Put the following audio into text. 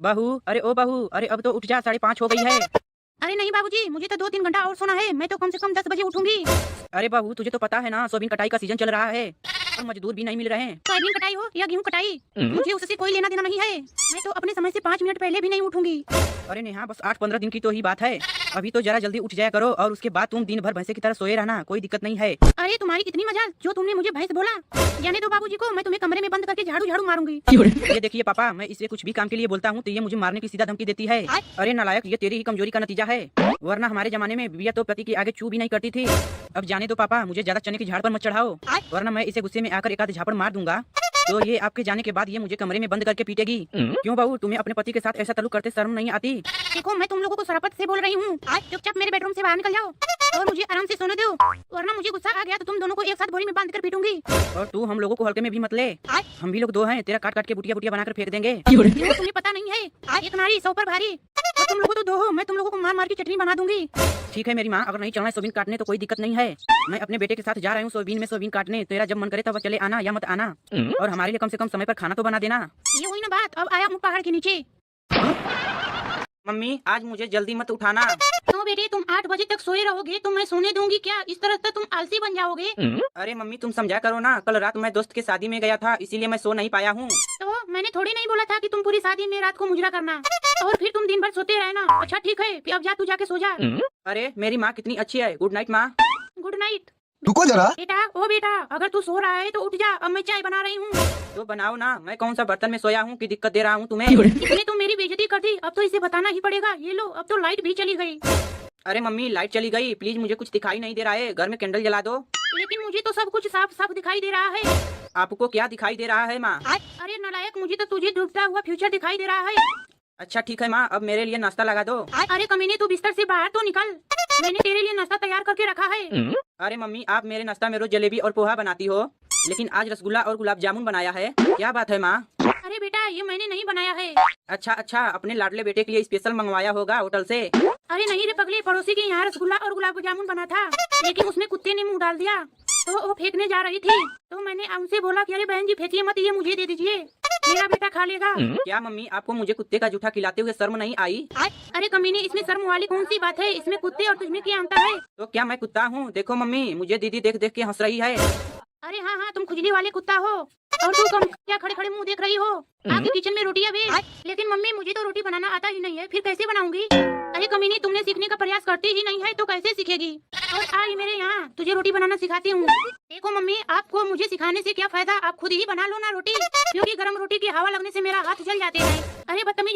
बहू, अरे ओ बहू, अरे अब तो उठ जा, 5:30 हो गई है। अरे नहीं बाबूजी, मुझे तो 2-3 घंटा और सोना है। मैं तो कम से कम 10 बजे उठूंगी। अरे बहू, तुझे तो पता है ना, सोयाबीन कटाई का सीजन चल रहा है और मजदूर भी नहीं मिल रहे हैं। सोयाबीन कटाई हो या गेहूं कटाई, मुझे उससे कोई लेना देना नहीं है। मैं तो अपने समय से 5 मिनट पहले भी नहीं उठूंगी। अरे नेहा, बस 8-15 दिन की तो ही बात है। अभी तो जरा जल्दी उठ जाया करो और उसके बाद तुम दिन भर भैंसे की तरह सोए रहना, कोई दिक्कत नहीं है। अरे तुम्हारी कितनी मजाल जो तुमने मुझे भैंस बोला। जाने दो बाबूजी को, मैं तुम्हें कमरे में बंद करके झाड़ू झाड़ू मारूंगी। ये देखिए पापा, मैं इसे कुछ भी काम के लिए बोलता हूँ तो ये मुझे मारने की सीधा धमकी देती है। अरे नालायक, ये तेरी ही कमजोरी का नतीजा है, वरना हमारे जमाने में बीवियां तो पति के आगे चू भी नहीं करती थी। अब जाने दो पापा, मुझे ज्यादा चने की झाड़ पर मत चढ़ाओ, वरना मैं इसे गुस्से में आकर एक आध झापड़ मार दूंगा तो ये आपके जाने के बाद ये मुझे कमरे में बंद करके पीटेगी। क्यों बहू, तुम्हें अपने पति के साथ ऐसा तलुक करते शर्म नहीं आती? देखो, मैं तुम लोगों को शराफत से बोल रही हूँ। चुपचाप मेरे बेडरूम से बाहर निकल जाओ और मुझे आराम से सोने दो, वरना मुझे गुस्सा आ गया तो तुम दोनों को एक साथ बोरी में बांध कर पीटूंगी। और तू हम लोगों को हल्के में भी मत ले, हम भी लोग दो हैं, तेरा काट काट के बुटिया बुटिया बनाकर फेंक देंगे। तुम्हें पता नहीं है, एक नारी 100 पर भारी और तुम लोगों तो दो हो। मैं तुम लोगों को मार मार की चटनी बना दूंगी। ठीक है मेरी माँ, अगर नहीं चलना है सोयाबीन काटने तो कोई दिक्कत नहीं है। मैं अपने बेटे के साथ जा रही हूँ सोयाबीन काटने, तेरा जब मन करे तब चले आना या मत आना, और हमारे लिए कम से कम समय पर खाना तो बना देना। ये हुई ना बात। अब आया हूँ पहाड़ के नीचे। मम्मी, आज मुझे जल्दी मत उठाना। तो बेटे, तुम 8 बजे तक सोए रहोगे तो मैं सोने दूंगी क्या? इस तरह से तुम आलसी बन जाओगे। अरे मम्मी, तुम समझा करो ना, कल रात मैं दोस्त के शादी में गया था, इसीलिए मैं सो नहीं पाया हूँ। तो मैंने थोड़ी नहीं बोला था कि तुम पूरी शादी में रात को मुजरा करना और फिर तुम दिन भर सोते रहना। अच्छा ठीक है, अब जा, तू जाके सो जा। अरे मेरी माँ कितनी अच्छी है। गुड नाइट माँ। Good night. रुको जरा। बेटा, ओ बेटा, अगर तू सो रहा है तो उठ जा, अब मैं चाय बना रही हूँ। तो बनाओ ना, मैं कौन सा बर्तन में सोया हूँ कि दिक्कत दे रहा हूँ तुम्हें? इसने तो मेरी बेइज्जती कर दी, अब तो इसे बताना ही पड़ेगा। ये लो, अब तो लाइट भी चली गई। अरे मम्मी, लाइट चली गई, प्लीज मुझे कुछ दिखाई नहीं दे रहा है, घर में कैंडल जला दो। लेकिन मुझे तो सब कुछ साफ साफ दिखाई दे रहा है। आपको क्या दिखाई दे रहा है माँ? अरे नालायक, मुझे तो तुझे डूबता हुआ फ्यूचर दिखाई दे रहा है। अच्छा ठीक है माँ, अब मेरे लिए नाश्ता लगा दो। अरे कमीने, तू बिस्तर से बाहर तो निकल, मैंने तेरे लिए नाश्ता तैयार करके रखा है। अरे मम्मी, आप मेरे नाश्ता में रोज जलेबी और पोहा बनाती हो, लेकिन आज रसगुल्ला और गुलाब जामुन बनाया है, क्या बात है माँ? अरे बेटा, ये मैंने नहीं बनाया है। अच्छा, अपने लाडले बेटे के लिए स्पेशल मंगवाया होगा होटल से। अरे नहीं रे पगले, पड़ोसी के यहाँ रसगुल्ला और गुलाब जामुन बना था, लेकिन उसमें कुत्ते ने मुंह डाल दिया तो वो फेंकने जा रही थी, तो मैंने उनसे बोला कि अरे बहन जी फेंकिए मत, ये मुझे दे दीजिए, मेरा बेटा खा लेगा। क्या मम्मी, आपको मुझे कुत्ते का जूठा खिलाते हुए शर्म नहीं आई? अरे कमीने, इसमें शर्म वाली कौन सी बात है? इसमें कुत्ते और तुझमें क्या अंतर है? तो क्या मैं कुत्ता हूँ? देखो मम्मी, मुझे दीदी देख देख के हंस रही है। अरे हाँ हाँ, तुम खुजली वाले कुत्ता हो और तू कम क्या खड़े खड़े मुंह देख रही हो? आके किचन में रोटियां बेच। लेकिन मम्मी, मुझे तो रोटी बनाना आता ही नहीं है, फिर कैसे बनाऊंगी? अरे कमीनी, तुमने सीखने का प्रयास करती ही नहीं है तो कैसे सीखेगी? और आई मेरे यहाँ, तुझे रोटी बनाना सिखाती हूँ। देखो मम्मी, आपको मुझे सिखाने से क्या फायदा, आप खुद ही बना लो ना रोटी, क्योंकि गर्म रोटी की हवा लगने से मेरा हाथ जल जाते हैं। अरे बदतमीज।